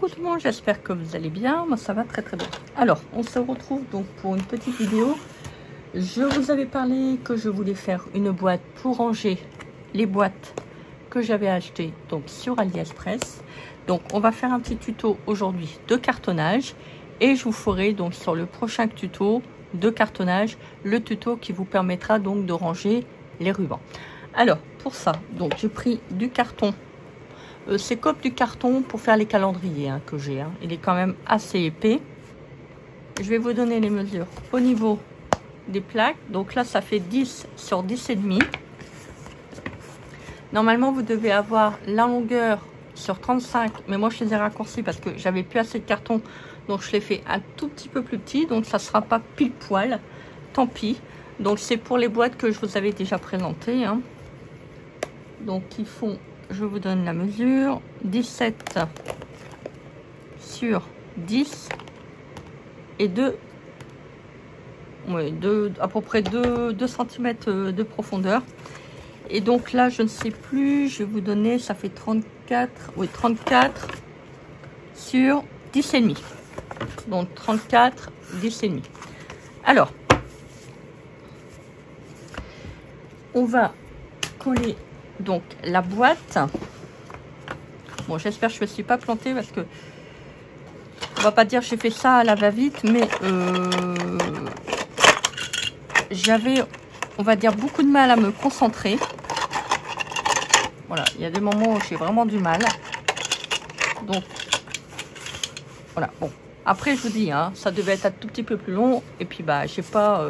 Coucou tout le monde, j'espère que vous allez bien. Moi ça va très très bien. Alors on se retrouve donc pour une petite vidéo. Je vous avais parlé que je voulais faire une boîte pour ranger les boîtes que j'avais achetées donc sur AliExpress. Donc on va faire un petit tuto aujourd'hui de cartonnage et je vous ferai donc sur le prochain tuto de cartonnage le tuto qui vous permettra donc de ranger les rubans. Alors pour ça donc j'ai pris du carton. C'est comme du carton pour faire les calendriers que j'ai. Il est quand même assez épais. Je vais vous donner les mesures au niveau des plaques. Donc là, ça fait 10 sur 10,5. Normalement, vous devez avoir la longueur sur 35. Mais moi, je les ai raccourcis parce que j'avais plus assez de carton. Donc, je l'ai fait un tout petit peu plus petit. Donc, ça ne sera pas pile poil. Tant pis. Donc, c'est pour les boîtes que je vous avais déjà présentées. Donc, ils font... Je vous donne la mesure, 17 sur 10 et 2, à peu près 2 cm de profondeur. Et donc là, je ne sais plus, je vais vous donner, ça fait 34 sur 10,5. Donc 34, 10,5. Alors, on va coller donc la boîte. Bon, j'espère que je ne me suis pas plantée parce que on va pas dire j'ai fait ça à la va-vite, mais j'avais, on va dire, beaucoup de mal à me concentrer. Voilà, il y a des moments où j'ai vraiment du mal. Donc voilà. Bon, après je vous dis, ça devait être un tout petit peu plus long et puis bah j'ai pas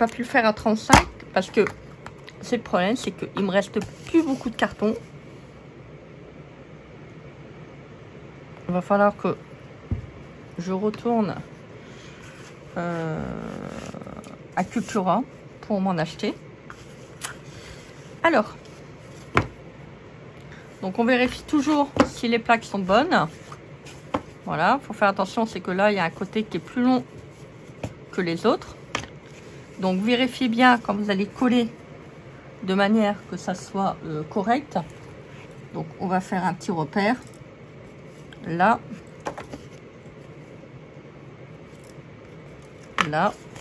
pu le faire à 35 parce que c'est le problème, c'est qu'il me reste plus beaucoup de carton. Il va falloir que je retourne à Cultura pour m'en acheter. Alors, donc on vérifie toujours si les plaques sont bonnes. Voilà, faut faire attention, c'est que là il y a un côté qui est plus long que les autres. Donc vérifiez bien quand vous allez coller de manière que ça soit correct. Donc on va faire un petit repère là,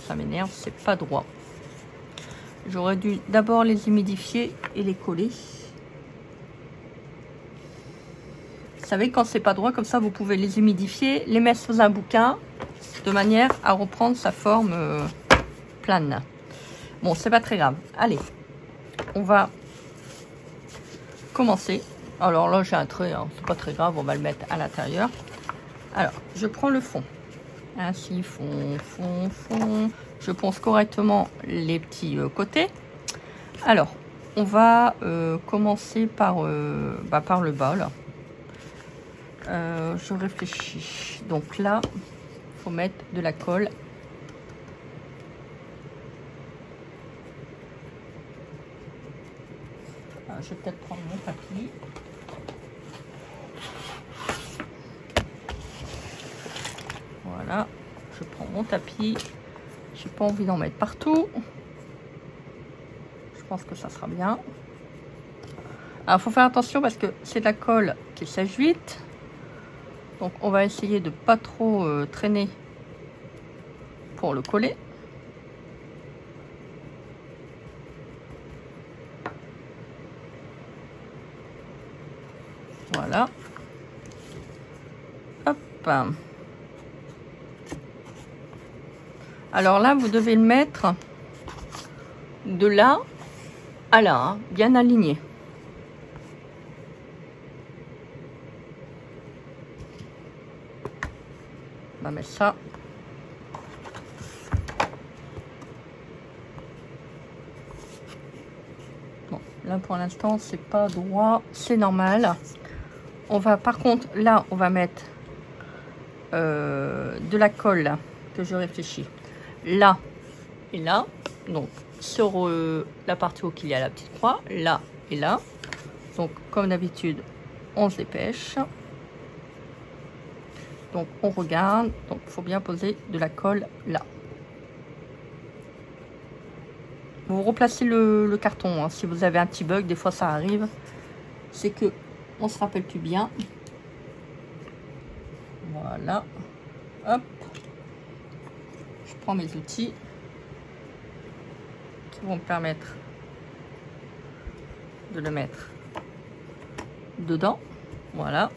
ça m'énerve, c'est pas droit. J'aurais dû d'abord les humidifier et les coller. Vous savez, quand c'est pas droit comme ça, vous pouvez les humidifier, les mettre sous un bouquin de manière à reprendre sa forme plane. Bon, c'est pas très grave. Allez, on va commencer. Alors là, j'ai un trait, c'est pas très grave, on va le mettre à l'intérieur. Alors, je prends le fond. Ainsi, fond. Je ponce correctement les petits côtés. Alors, on va commencer par le bas, là. Je réfléchis. Donc là, il faut mettre de la colle. Je vais peut-être prendre mon papier. Voilà, je prends mon tapis. J'ai pas envie d'en mettre partout. Je pense que ça sera bien. Alors, il faut faire attention parce que c'est de la colle qui sèche vite. Donc, on va essayer de pas trop traîner pour le coller. Voilà. Hop. Alors là, vous devez le mettre de là à là, bien aligné. On va mettre ça. Bon, là pour l'instant, c'est pas droit, c'est normal. On va, par contre, là, on va mettre de la colle que je réfléchis. Là et là. Donc, sur la partie où il y a la petite croix, là et là. Donc, comme d'habitude, on se dépêche. Donc, on regarde. Donc, il faut bien poser de la colle là. Vous replacez le carton. Si vous avez un petit bug, des fois ça arrive. C'est que on se rappelle plus bien. Voilà. Hop. Je prends mes outils qui vont me permettre de le mettre dedans. Voilà.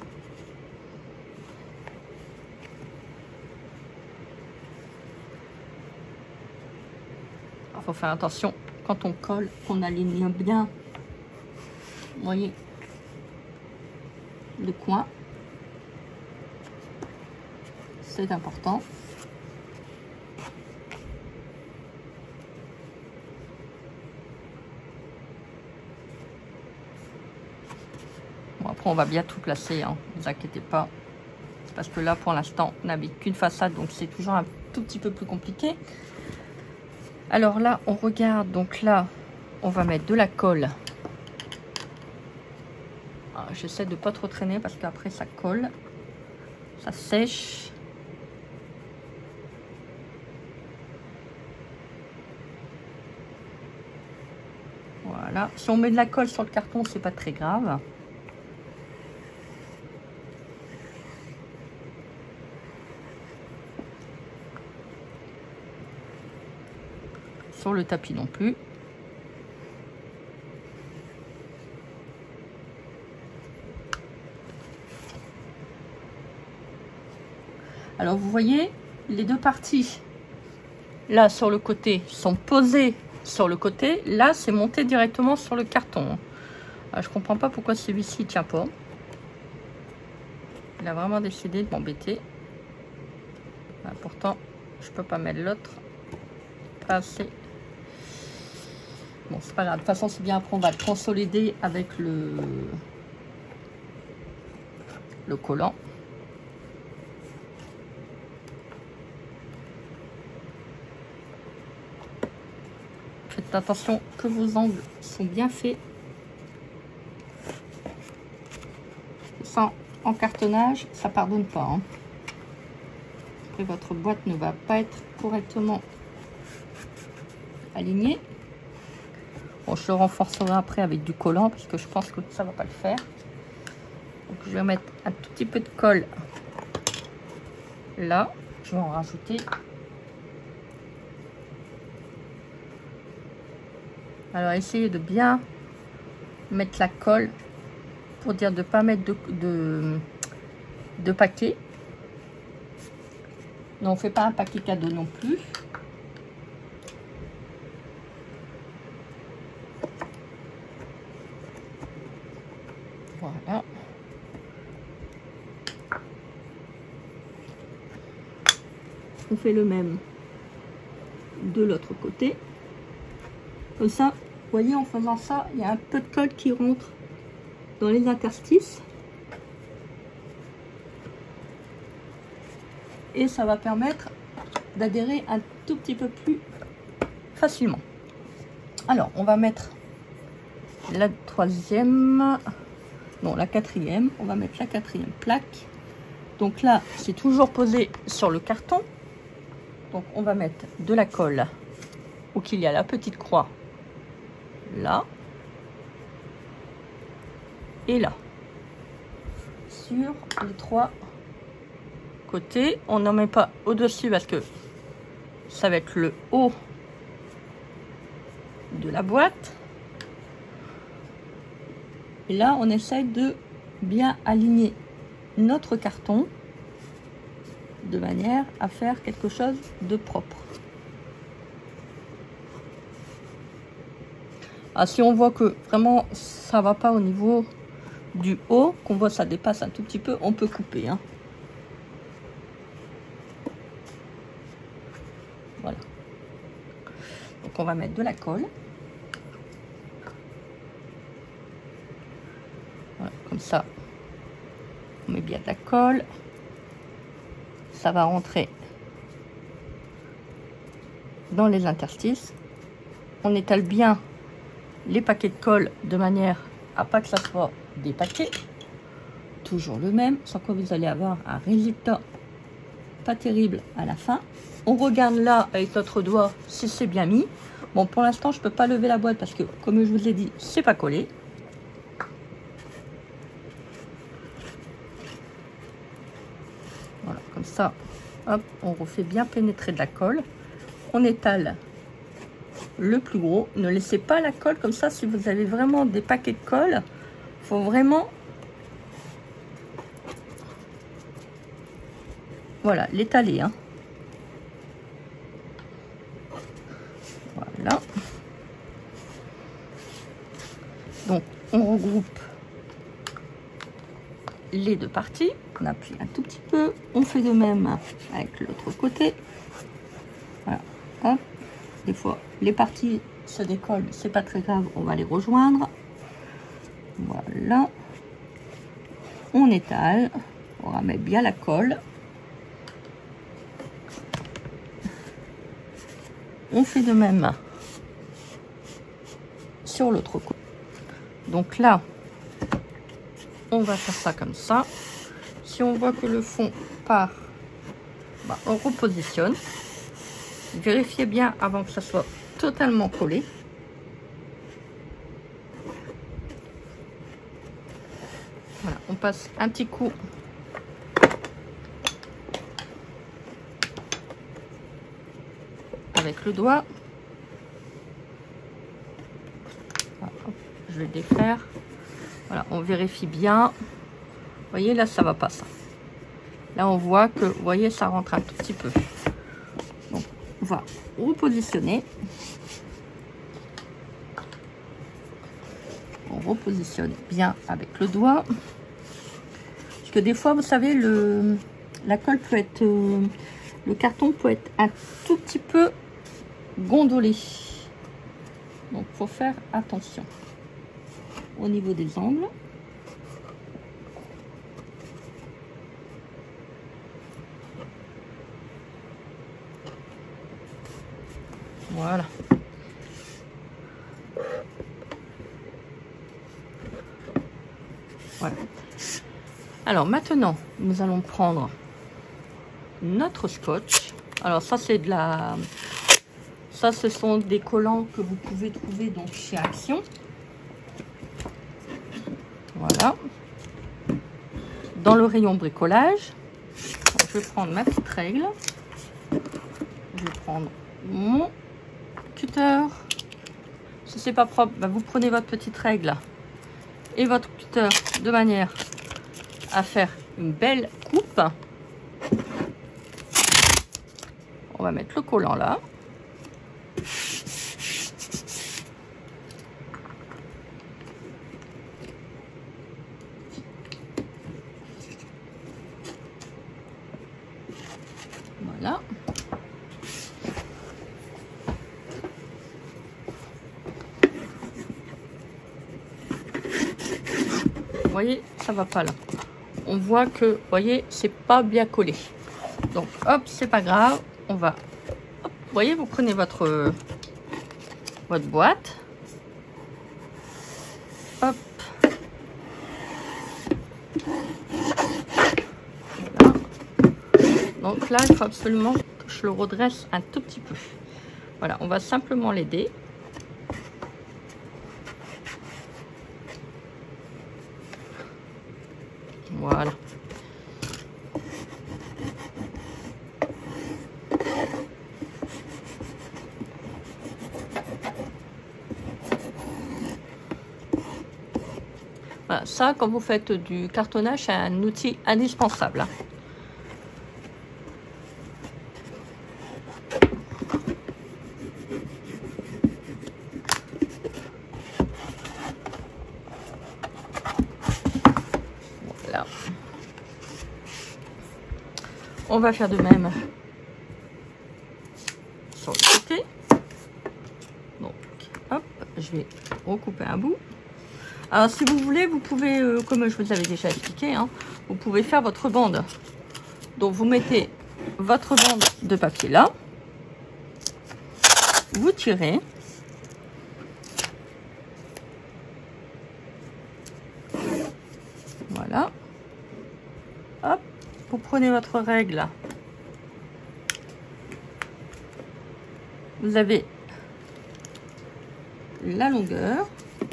Il faut faire attention quand on colle, qu'on aligne bien. Vous voyez le coin. C'est important. Bon, après on va bien tout placer, hein, ne vous inquiétez pas. C'est parce que là pour l'instant on n'habite qu'une façade, donc c'est toujours un tout petit peu plus compliqué. Alors là on regarde, donc là on va mettre de la colle. J'essaie de pas trop traîner parce qu'après ça colle, ça sèche. Voilà, si on met de la colle sur le carton, c'est pas très grave. Sur le tapis non plus. Alors vous voyez, les deux parties là sur le côté sont posées sur le côté. Là c'est monté directement sur le carton. Alors, je comprends pas pourquoi celui-ci tient pas. Il a vraiment décidé de m'embêter. Pourtant je peux pas mettre l'autre. Pas assez. Bon c'est pas grave. De toute façon c'est bien, après on va le consolider avec le collant. Faites attention que vos angles sont bien faits. Sans encartonnage, ça pardonne pas. Hein. Après, votre boîte ne va pas être correctement alignée. Bon, je le renforcerai après avec du collant parce que je pense que ça va pas le faire. Donc, je vais mettre un tout petit peu de colle là. Je vais en rajouter. Alors essayez de bien mettre la colle pour dire de ne pas mettre de paquet. Non, on ne fait pas un paquet cadeau non plus. Voilà. On fait le même de l'autre côté. Comme ça, vous voyez, en faisant ça, il y a un peu de colle qui rentre dans les interstices. Et ça va permettre d'adhérer un tout petit peu plus facilement. Alors, on va mettre la troisième, non, la quatrième. On va mettre la quatrième plaque. Donc là, c'est toujours posé sur le carton. Donc, on va mettre de la colle où il y a la petite croix. Là et là sur les trois côtés. On n'en met pas au dessus parce que ça va être le haut de la boîte. Et là on essaye de bien aligner notre carton de manière à faire quelque chose de propre. Ah, si on voit que vraiment ça va pas au niveau du haut, qu'on voit ça dépasse un tout petit peu, on peut couper. Hein. Voilà. Donc on va mettre de la colle. Voilà, comme ça, on met bien de la colle. Ça va rentrer dans les interstices. On étale bien les paquets de colle de manière à pas que ça soit des paquets. Toujours le même, sans quoi vous allez avoir un résultat pas terrible à la fin. On regarde là avec notre doigt si c'est bien mis. Bon, pour l'instant je peux pas lever la boîte parce que comme je vous ai dit, c'est pas collé. Voilà, comme ça, hop, on refait bien pénétrer de la colle. On étale le plus gros. Ne laissez pas la colle comme ça. Si vous avez vraiment des paquets de colle, faut vraiment, voilà, l'étaler, hein. Voilà. Donc, on regroupe les deux parties. On appuie un tout petit peu. On fait de même avec l'autre côté. Voilà. Hop. Des fois, les parties se décollent. C'est pas très grave. On va les rejoindre. Voilà. On étale. On remet bien la colle. On fait de même sur l'autre côté. Donc là, on va faire ça comme ça. Si on voit que le fond part, bah, on repositionne. Vérifiez bien avant que ça soit totalement collé. Voilà, on passe un petit coup avec le doigt. Voilà, hop, je vais le défaire. Voilà, on vérifie bien. Vous voyez, là, ça va pas, ça. Là, on voit que, vous voyez, ça rentre un tout petit peu. Donc, on va repositionner. On repositionne bien avec le doigt. Parce que des fois, vous savez, la colle peut être... le carton peut être un tout petit peu gondolé. Donc, il faut faire attention au niveau des angles. Voilà. Voilà. Alors maintenant, nous allons prendre notre scotch. Alors ça, c'est de la... Ça, ce sont des collants que vous pouvez trouver donc chez Action. Voilà. Dans le rayon bricolage. Donc, je vais prendre ma petite règle. Je vais prendre mon cutter. Si c'est pas propre, bah, vous prenez votre petite règle et votre cutter de manière à faire une belle coupe. On va mettre le collant là. Voilà. Vous voyez, ça va pas là. On voit que, vous voyez, c'est pas bien collé. Donc, hop, c'est pas grave. On va, hop, vous voyez, vous prenez votre boîte. Hop. Voilà. Donc là, il faut absolument que je le redresse un tout petit peu. Voilà, on va simplement l'aider. Voilà. Voilà, ça, quand vous faites du cartonnage, c'est un outil indispensable. Voilà. On va faire de même sur le côté. Donc, hop, je vais recouper un bout. Alors, si vous voulez, vous pouvez, comme je vous avais déjà expliqué, hein, vous pouvez faire votre bande. Donc, vous mettez votre bande de papier là. Vous tirez. Voilà. Hop, vous prenez votre règle. Vous avez la longueur.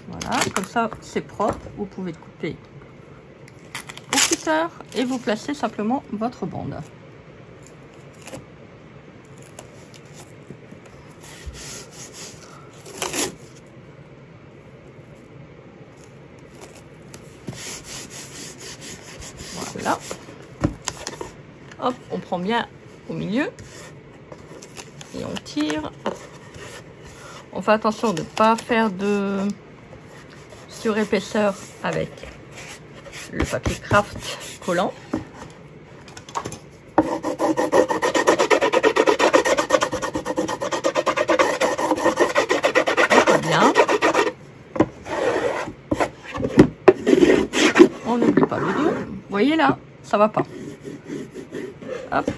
Voilà, comme ça, c'est propre. Vous pouvez couper au l'épaisseur et vous placez simplement votre bande. Voilà. Hop, on prend bien au milieu et on tire. On fait attention de ne pas faire de surépaisseur avec le papier craft collant. Bien. On n'oublie pas le dos. Vous voyez là, ça va pas. Hop.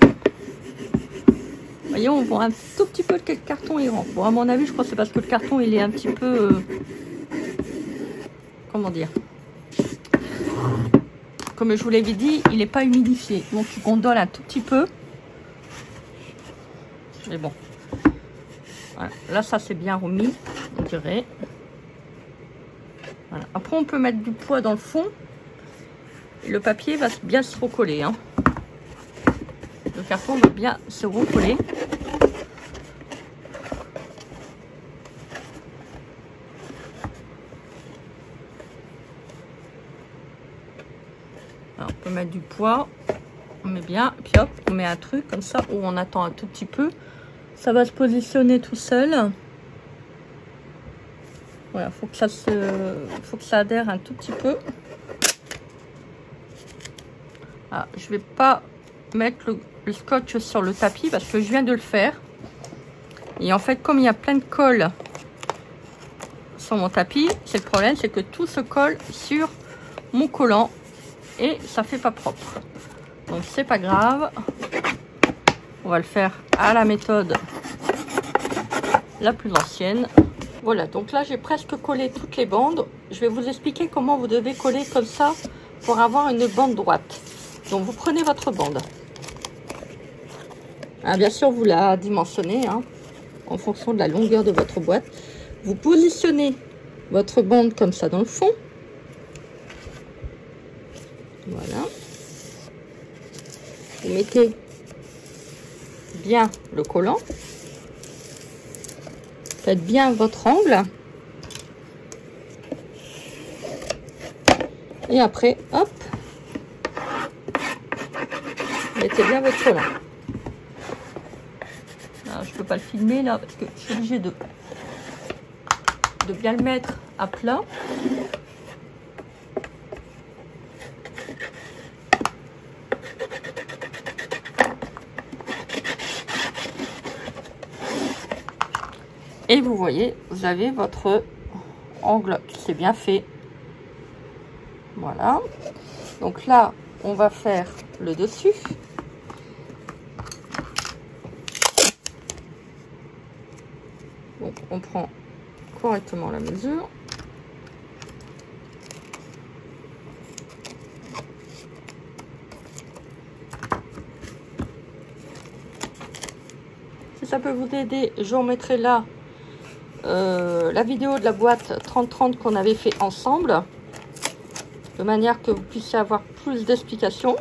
Vous voyez, on voit un tout petit peu que le carton il rentre. Bon, à mon avis, je crois que c'est parce que le carton il est un petit peu, comment dire, comme je vous l'avais dit, il n'est pas humidifié. Donc tu gondoles un tout petit peu. Mais bon. Voilà. Là, ça c'est bien remis, on dirait. Voilà. Après, on peut mettre du poids dans le fond. Et le papier va bien se recoller. Hein. Le carton va bien se recoller. Alors, on peut mettre du poids. On met bien. Et puis hop, on met un truc comme ça où on attend un tout petit peu. Ça va se positionner tout seul. Voilà, faut que ça adhère un tout petit peu. Ah, je vais pas mettre le scotch sur le tapis parce que je viens de le faire. Et en fait, comme il y a plein de colle sur mon tapis, c'est le problème, c'est que tout se colle sur mon collant et ça fait pas propre. Donc c'est pas grave. On va le faire à la méthode la plus ancienne. Voilà, donc là j'ai presque collé toutes les bandes. Je vais vous expliquer comment vous devez coller comme ça pour avoir une bande droite. Donc vous prenez votre bande. Ah, bien sûr, vous la dimensionnez hein, en fonction de la longueur de votre boîte. Vous positionnez votre bande comme ça dans le fond. Voilà. Vous mettez bien le collant. Faites bien votre angle. Et après, hop, mettez bien votre collant. Alors, je ne peux pas le filmer là parce que je suis obligée de bien le mettre à plat. Et vous voyez, vous avez votre angle qui s'est bien fait. Voilà. Donc là, on va faire le dessus. Donc on prend correctement la mesure. Si ça peut vous aider, je vous mettrai là la vidéo de la boîte 30-30 qu'on avait fait ensemble, de manière que vous puissiez avoir plus d'explications.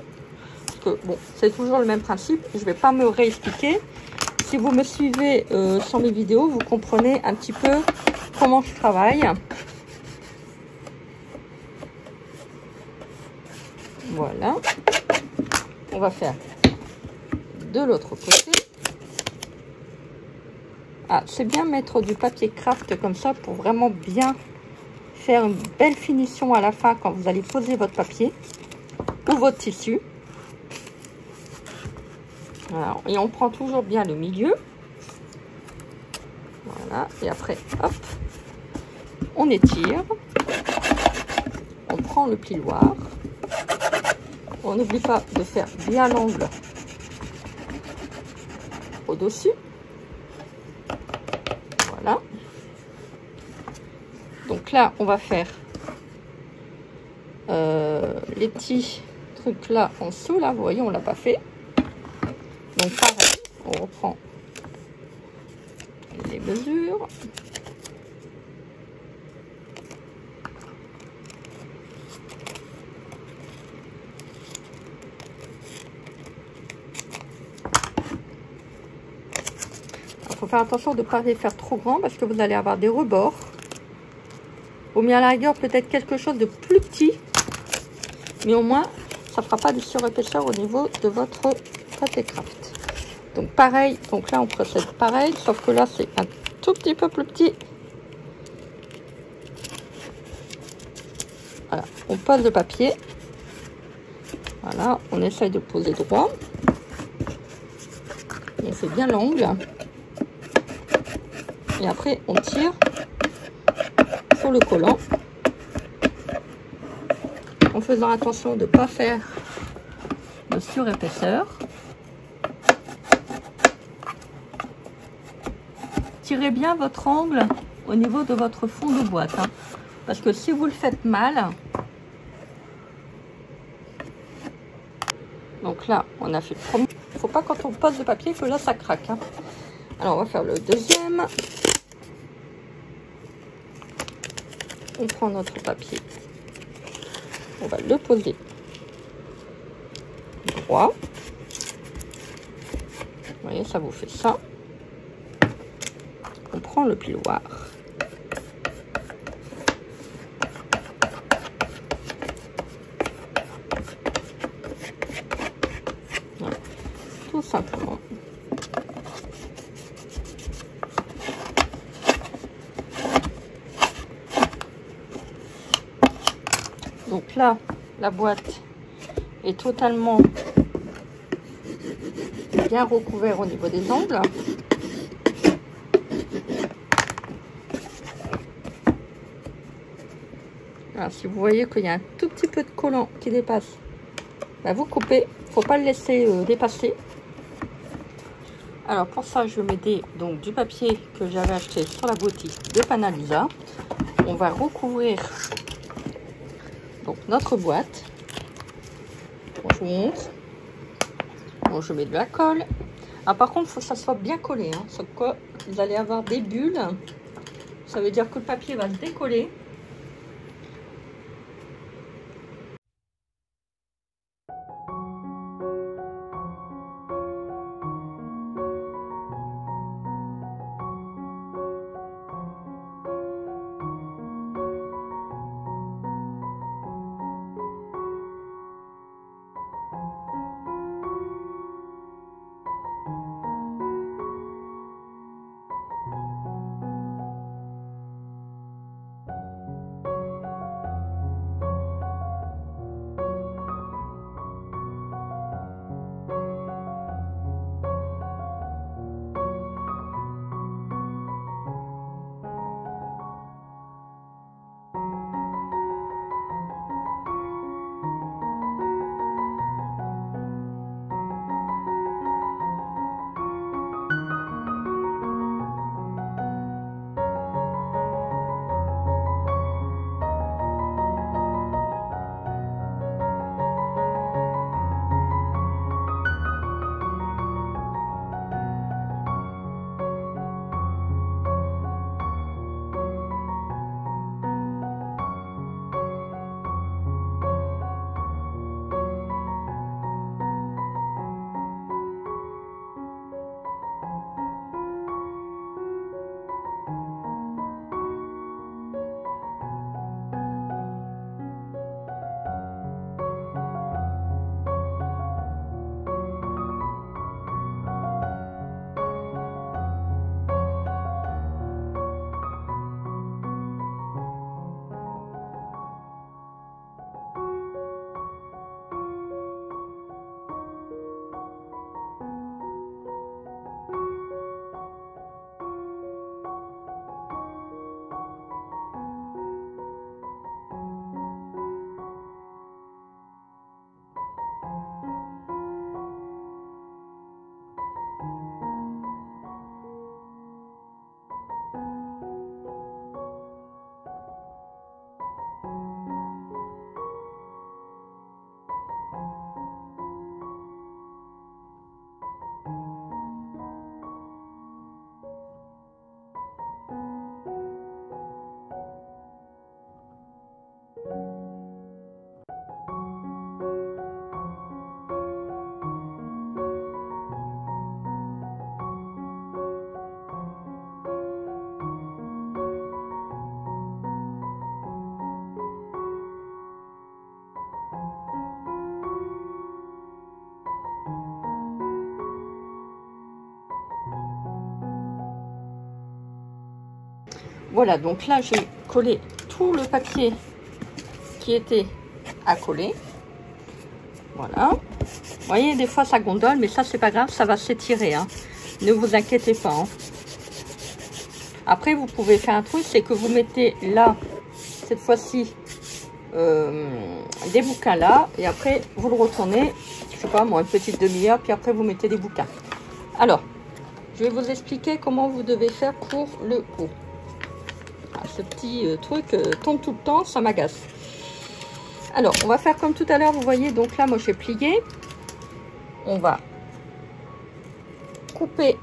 Parce que bon, c'est toujours le même principe, je ne vais pas me réexpliquer. Si vous me suivez sur mes vidéos, vous comprenez un petit peu comment je travaille. Voilà. On va faire de l'autre côté. Ah, c'est bien mettre du papier craft comme ça pour vraiment bien faire une belle finition à la fin quand vous allez poser votre papier ou votre tissu. Voilà. Et on prend toujours bien le milieu. Voilà. Et après, hop, on étire. On prend le plioir. On n'oublie pas de faire bien l'angle au-dessus. Voilà. Donc là, on va faire les petits trucs là en dessous. Là, vous voyez, on l'a pas fait. Donc pareil, on reprend les mesures. il faut faire attention de ne pas les faire trop grands parce que vous allez avoir des rebords. Vaut mieux à la rigueur peut-être quelque chose de plus petit, mais au moins ça ne fera pas de surépaisseur au niveau de votre pâte craft. Donc pareil, donc là on procède pareil, sauf que là c'est un tout petit peu plus petit. Voilà, on pose le papier. Voilà, on essaye de poser droit. On fait bien l'angle. Et après on tire sur le collant. En faisant attention de ne pas faire de surépaisseur. Tirez bien votre angle au niveau de votre fond de boîte. Hein, parce que si vous le faites mal, donc là, on a fait le premier. Il ne faut pas quand on pose le papier que là, ça craque. Hein. Alors, on va faire le deuxième. On prend notre papier. On va le poser droit. Vous voyez, ça vous fait ça. On prend le piloir. Voilà. Tout simplement. Donc là, la boîte est totalement bien recouverte au niveau des angles. Alors, si vous voyez qu'il y a un tout petit peu de collant qui dépasse, bah vous coupez. Il ne faut pas le laisser dépasser. Alors pour ça, je vais m'aider donc du papier que j'avais acheté sur la boutique de Panalisa. On va recouvrir donc notre boîte. Bon, je vous montre. Bon, je mets de la colle. Ah, par contre, il faut que ça soit bien collé. Hein. Sauf que vous allez avoir des bulles. Ça veut dire que le papier va se décoller. Voilà, donc là j'ai collé tout le papier qui était à coller. Voilà. Vous voyez, des fois ça gondole, mais ça c'est pas grave, ça va s'étirer, hein. Ne vous inquiétez pas, hein. Après, vous pouvez faire un truc, c'est que vous mettez là, cette fois-ci, des bouquins là, et après vous le retournez, je sais pas moi, une petite demi-heure, puis après vous mettez des bouquins. Alors, je vais vous expliquer comment vous devez faire pour le haut. Ah, ce petit truc tombe tout le temps, ça m'agace. Alors, on va faire comme tout à l'heure, vous voyez, donc là, moi j'ai plié. On va couper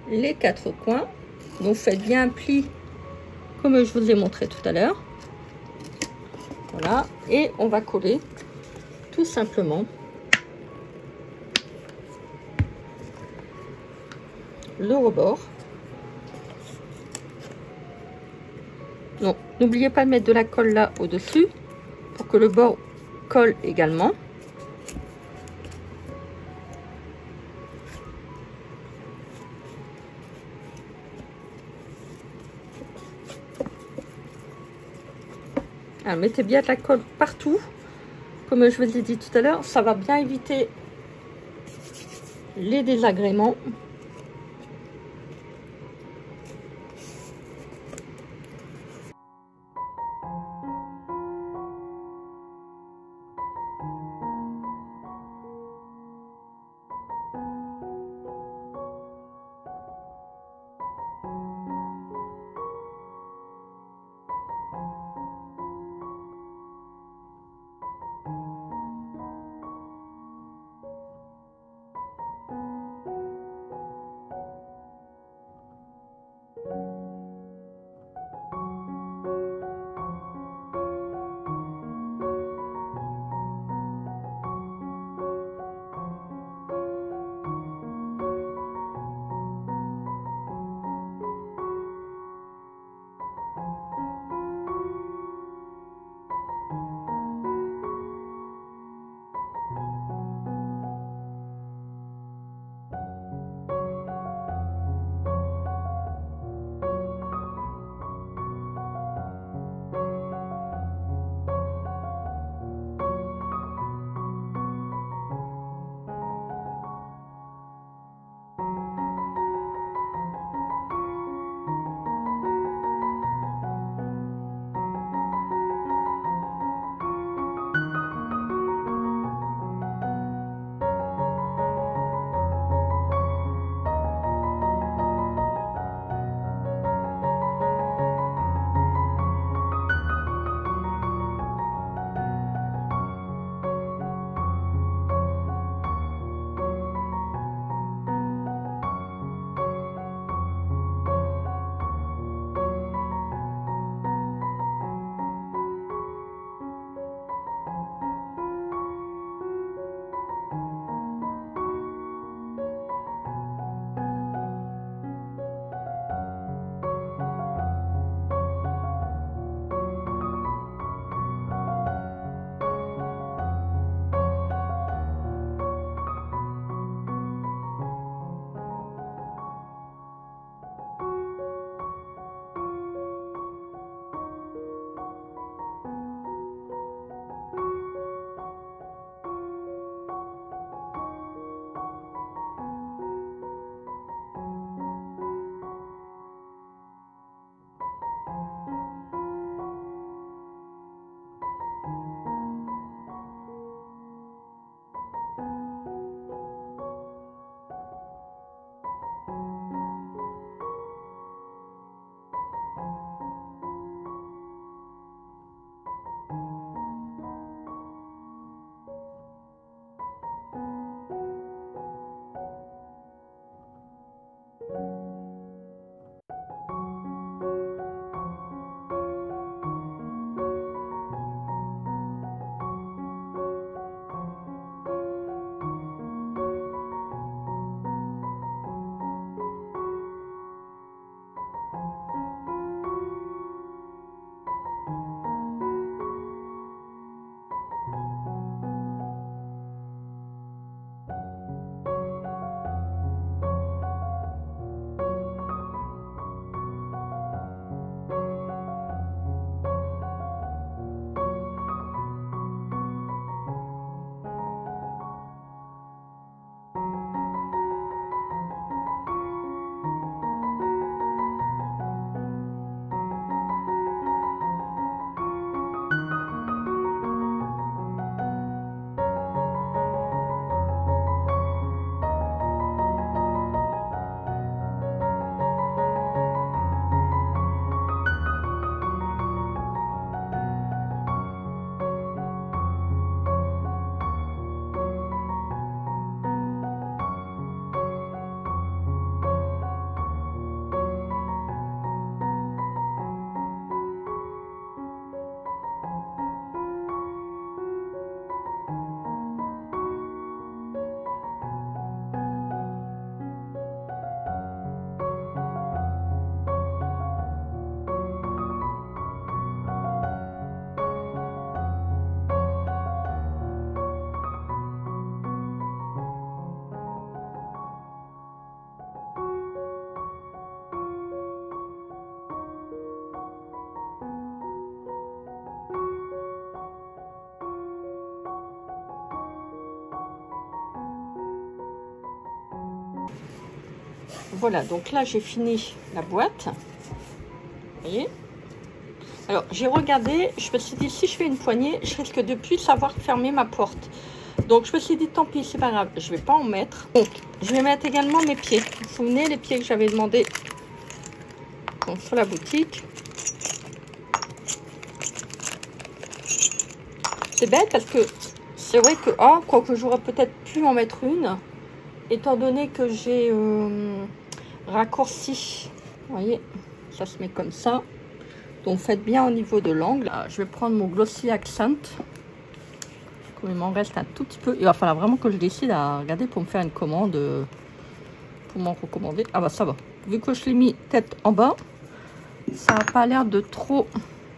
les 4 coins. Donc, faites bien un pli comme je vous ai montré tout à l'heure. Voilà, et on va coller tout simplement le rebord. Non, n'oubliez pas de mettre de la colle là au-dessus pour que le bord colle également. Alors, mettez bien de la colle partout. Comme je vous ai dit tout à l'heure, ça va bien éviter les désagréments. Voilà, donc là j'ai fini la boîte. Vous voyez? Alors j'ai regardé, je me suis dit si je fais une poignée, je risque de plus savoir fermer ma porte. Donc je me suis dit tant pis, c'est pas grave, je vais pas en mettre. Donc je vais mettre également mes pieds. Vous vous souvenez les pieds que j'avais demandé donc, sur la boutique. C'est bête parce que c'est vrai que quoique j'aurais peut-être pu en mettre une, étant donné que j'ai raccourci. Vous voyez, ça se met comme ça. Donc faites bien au niveau de l'angle. Je vais prendre mon Glossy Accent. Comme il m'en reste un tout petit peu. Il va falloir vraiment que je décide à regarder pour me faire une commande. Pour m'en recommander. Ah bah ça va. Vu que je l'ai mis tête en bas, ça n'a pas l'air de trop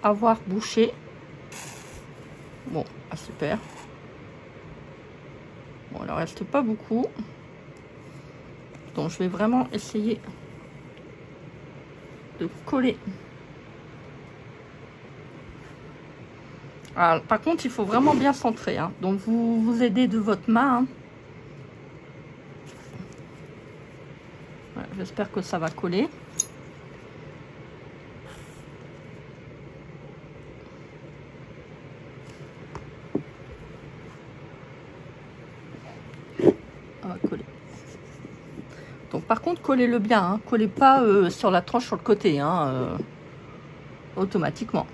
avoir bouché. Bon, super. Bon, il en reste pas beaucoup. Donc je vais vraiment essayer de coller. Alors, par contre, il faut vraiment bien centrer. Hein. Donc, vous aidez de votre main. Hein. Ouais, j'espère que ça va coller. Ça va coller. Donc, par contre, collez-le bien. Hein. Collez pas sur la tranche sur le côté. Hein, automatiquement.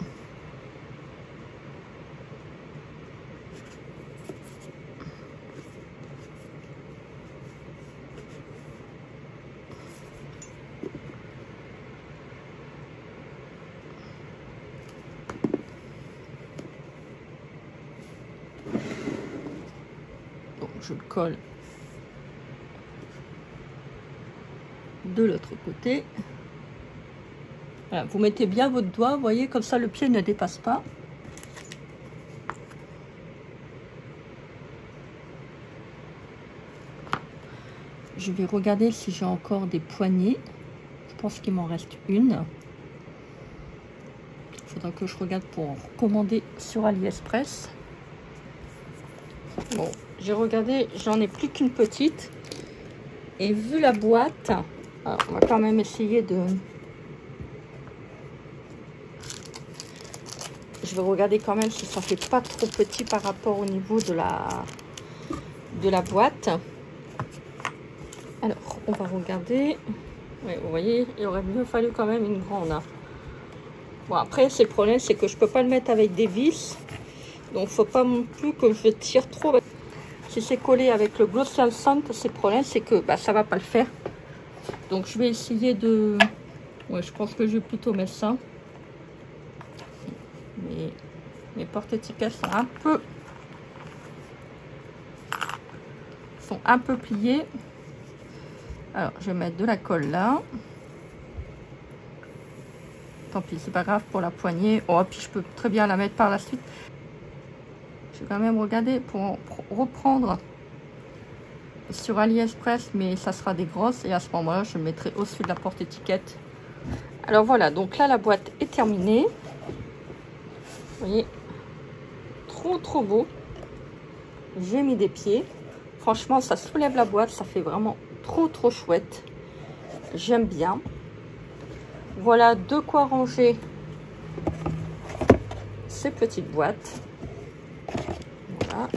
Je le colle de l'autre côté. Voilà, vous mettez bien votre doigt, vous voyez, comme ça le pied ne dépasse pas. Je vais regarder si j'ai encore des poignées. Je pense qu'il m'en reste une. Il faudra que je regarde pour commander sur AliExpress. Bon, j'ai regardé, j'en ai plus qu'une petite. Et vu la boîte, alors on va quand même essayer de... Je vais regarder quand même si ça fait pas trop petit par rapport au niveau de la boîte. Alors, on va regarder. Ouais, vous voyez, il aurait mieux fallu quand même une grande. Hein. Bon, après, c'est le problème, c'est que je peux pas le mettre avec des vis. Donc, faut pas non plus que je tire trop. Si c'est collé avec le Glossy Accent, c'est le problème, c'est que ça va pas le faire. Donc, je vais essayer de... Ouais, je pense que je vais plutôt mettre ça. Mais mes porte-étiquettes sont un peu pliées. Alors, je vais mettre de la colle là. Tant pis, c'est pas grave pour la poignée. Oh, puis je peux très bien la mettre par la suite. Je vais quand même regarder pour reprendre sur AliExpress, mais ça sera des grosses. Et à ce moment-là, je le mettrai au-dessus de la porte-étiquette. Alors voilà, donc là, la boîte est terminée. Vous voyez, trop beau. J'ai mis des pieds. Franchement, ça soulève la boîte. Ça fait vraiment trop chouette. J'aime bien. Voilà de quoi ranger ces petites boîtes. Voilà.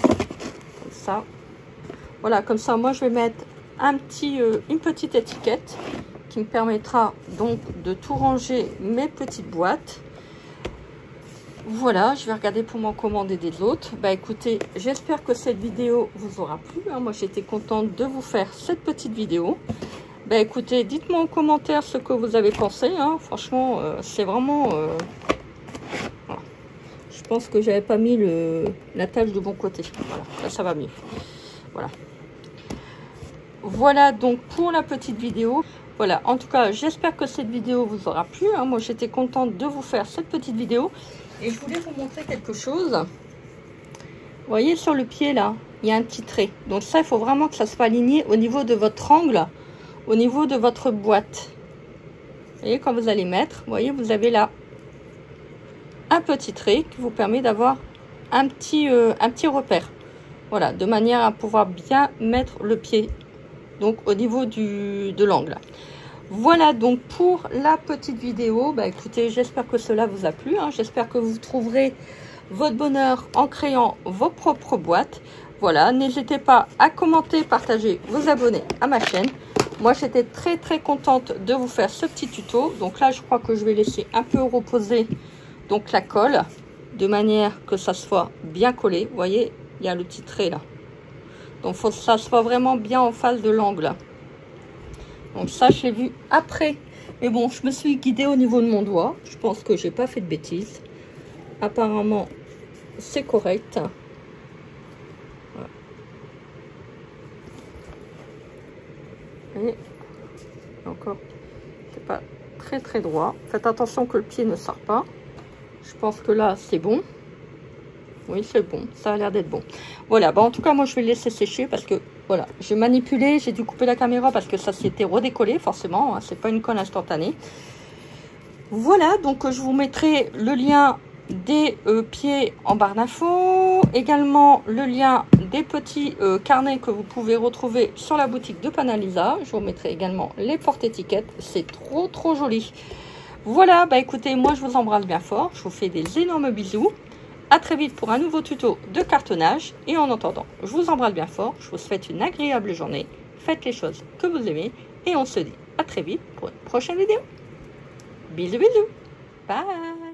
Comme ça. Voilà, comme ça, moi, je vais mettre une petite étiquette qui me permettra donc de tout ranger mes petites boîtes. Voilà, je vais regarder pour m'en commander des autres. Bah écoutez, j'espère que cette vidéo vous aura plu. Hein. Moi, j'étais contente de vous faire cette petite vidéo. Bah écoutez, dites-moi en commentaire ce que vous avez pensé. Hein. Franchement, c'est vraiment... Voilà. Je pense que j'avais pas mis la tâche de bon côté. Voilà, là, ça va mieux. Voilà. Voilà donc pour la petite vidéo. Voilà, en tout cas, j'espère que cette vidéo vous aura plu. Hein. Moi, j'étais contente de vous faire cette petite vidéo. Et je voulais vous montrer quelque chose. Vous voyez, sur le pied, là, il y a un petit trait. Donc ça, il faut vraiment que ça soit aligné au niveau de votre angle, au niveau de votre boîte. Vous voyez, quand vous allez mettre, vous voyez, vous avez là un petit trait qui vous permet d'avoir un petit repère. Voilà, de manière à pouvoir bien mettre le pied donc au niveau de l'angle. Voilà donc pour la petite vidéo. Bah écoutez, j'espère que cela vous a plu, hein. J'espère que vous trouverez votre bonheur en créant vos propres boîtes. Voilà, n'hésitez pas à commenter, partager, vous abonner à ma chaîne. Moi, j'étais très contente de vous faire ce petit tuto. Donc là, je crois que je vais laisser un peu reposer donc la colle, de manière que ça soit bien collé. Vous voyez, il y a le petit trait là. Donc, il faut que ça soit vraiment bien en face de l'angle. Donc ça, je l'ai vu après. Mais bon, je me suis guidée au niveau de mon doigt. Je pense que j'ai pas fait de bêtises. Apparemment, c'est correct. Voilà. Et encore, c'est pas très droit. Faites attention que le pied ne sort pas. Je pense que là, c'est bon. Oui, c'est bon. Ça a l'air d'être bon. Voilà. Bah, en tout cas, moi, je vais le laisser sécher parce que, voilà, j'ai manipulé. J'ai dû couper la caméra parce que ça s'était redécollé, forcément. Hein, c'est pas une colle instantanée. Voilà. Donc, je vous mettrai le lien des pieds en barre d'infos. Également, le lien des petits carnets que vous pouvez retrouver sur la boutique de Panalisa. Je vous mettrai également les porte-étiquettes. C'est trop joli. Voilà. Bah, écoutez, moi, je vous embrasse bien fort. Je vous fais des énormes bisous. À très vite pour un nouveau tuto de cartonnage. Et en attendant, je vous embrasse bien fort. Je vous souhaite une agréable journée. Faites les choses que vous aimez. Et on se dit à très vite pour une prochaine vidéo. Bisous. Bye.